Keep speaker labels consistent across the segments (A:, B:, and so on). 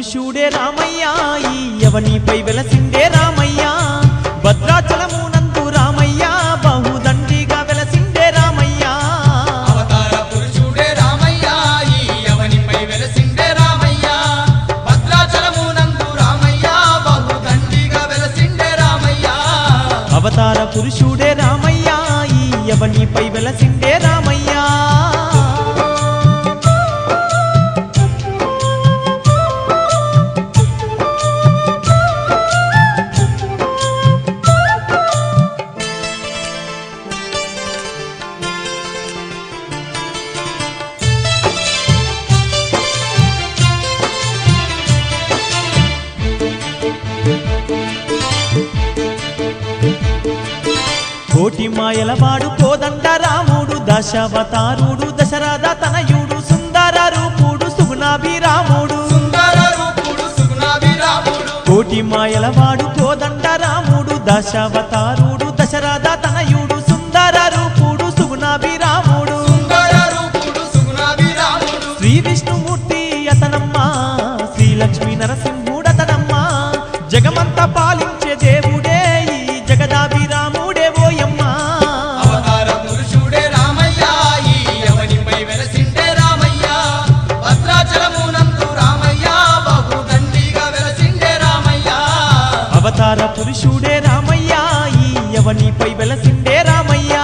A: పురుషుడే రామయ్య ఈ యవనిపై వెలసిండే రామయ్య భద్రాచలమునందు రామయ్య బహుదండిగా వెలసిండే రామయ్య
B: అవతార పురుషుడే రామయ్య ఈ యవనిపై వెలసిండే రామయ్య భద్రాచలమునందు రామయ్య బహుదండిగా వెలసిండే రామయ్య
A: అవతార పురుషుడే రామయ్య ఈ యవనిపై వెలసిండే రామయ్య కోటి మాయలవాడు కోదండ రాముడు దశావతారుడు దశరథ తనయుడు సుందర రూపుడు సుగుణాభిరాముడు
B: సుందర రూపుడు సుగుణాభిరాముడు
A: కోటి మాయలవాడు కోదండ రాముడు దశావతారుడు దశరథ తనయుడు సుందర రూపుడు సుగుణాభిరాముడు
B: సుందర రూపుడు సుగుణాభిరాముడు
A: శ్రీ విష్ణుమూర్తి అతనమ్మ శ్రీ లక్ష్మీ నరసింహుడతనమ్మ జగమంతా పాలించే దేవుడే ఈ జగదాభిరాముడే ఓయమ్మ
B: అవతార పురుషుడే రామయ్య ఈ యవనిపై వెలసిండే రామయ్య భద్రాచలమునందు రామయ్య బహుదండిగా వెలసిండే రామయ్య
A: అవతార పురుషుడే రామయ్య ఈ యవనిపై వెలసిండే రామయ్య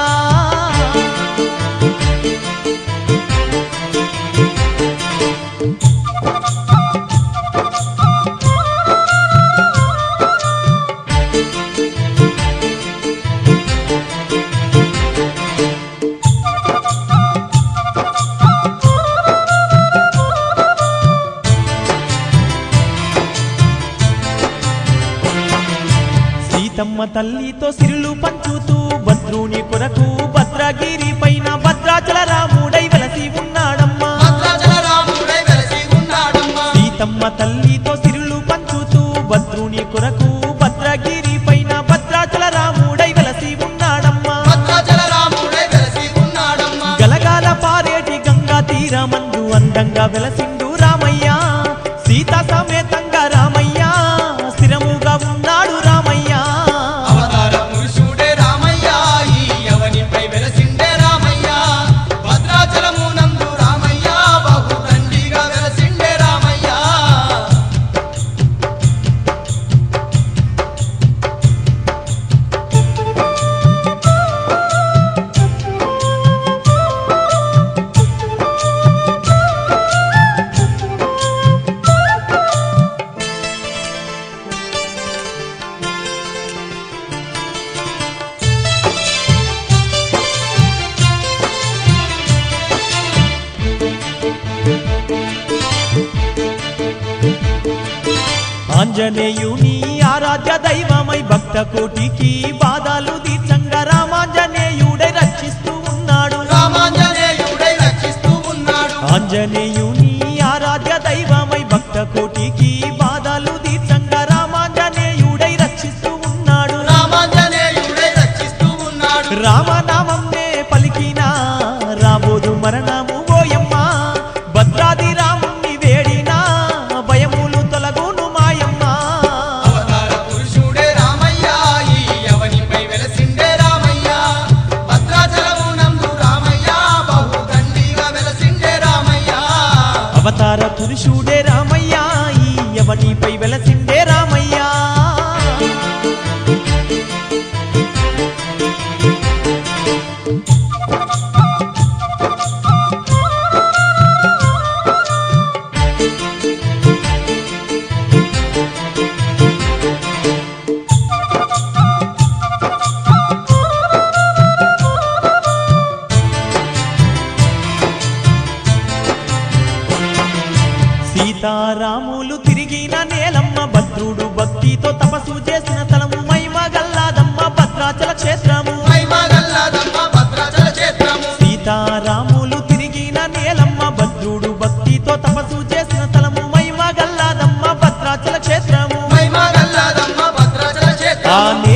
A: సీతమ్మ తల్లితో సిరులు పంచుతూ భద్రుని కొరకు భద్రగిరి పైన భద్రాచల రాముడై వెలసి ఉన్నాడమ్మా
B: భద్రాచల రాముడై వెలసి ఉన్నాడమ్మా
A: సీతమ్మ తల్లితో సిరులు పంచుతూ భద్రుని కొరకు భద్రగిరి పైన భద్రాచల రాముడై వెలసి ఉన్నాడమ్మా
B: భద్రాచల రాముడై వెలసి ఉన్నాడమ్మా
A: గలగాల పారేటి గంగా తీరమందు అందంగా వెలసిండు రామయ్య సీత సమేతంగా రామయ్య స్థిరముగా ఉన్నాడు రామయ్య
B: అవతార పురుషుడే రామయ్య ఈ యవనిపై వెలసిండే రామయ్య భద్రాచలమునందు రామయ్య బహుదండిగా వెలసిండే రామయ్య
A: ఆంజనేయుని ఆరాధ్య దైవమై భక్త కోటికి బాధలు తీర్చంగా రామాంజనేయుడై రక్షిస్తూ ఉన్నాడు
B: రామాంజనేయుడై రక్షిస్తూ ఉన్నాడు
A: ఆంజనేయుని ఆరాధ్య దైవమై భక్త కోటికి బాధలు తీర్చంగా రామాంజనేయుడై రక్షిస్తూ ఉన్నాడు
B: రామాంజనేయుడై రక్షిస్తూ ఉన్నాడు
A: రామనామంనే పలికిన రాబోదు మరణము ఓయమ్మ భద్రాది రాముని వేడినా భయములు తొలగును మాయమ్మ
B: అవతార పురుషుడే రామయ్య ఈ యవనిపై వెలసిండే రామయ్య భద్రాచలమునందు రామయ్య బహుదండిగా వెలసిండే రామయ్య
A: అవతార పురుషుడే రామయ్య ఈ యవనిపై వెలసిండే రామయ్య సీతారాములు తిరిగిన నేలమ్మ భద్రుడు భక్తితో తపస్సు చేసిన తలము మహిమ గల్లాదమ్మ భద్రాచల క్షేత్రము
B: మహిమగల్లాదమ్మ భద్రాచల క్షేత్రము
A: సీతారాములు తిరిగిన నేలమ్మ భద్రుడు భక్తితో తపస్సు చేసిన తలము మహిమ గల్లాదమ్మ భద్రాచల క్షేత్రము
B: మహిమగల్లాదమ్మ భద్రాచల
A: ఆ
B: క్షేత్రము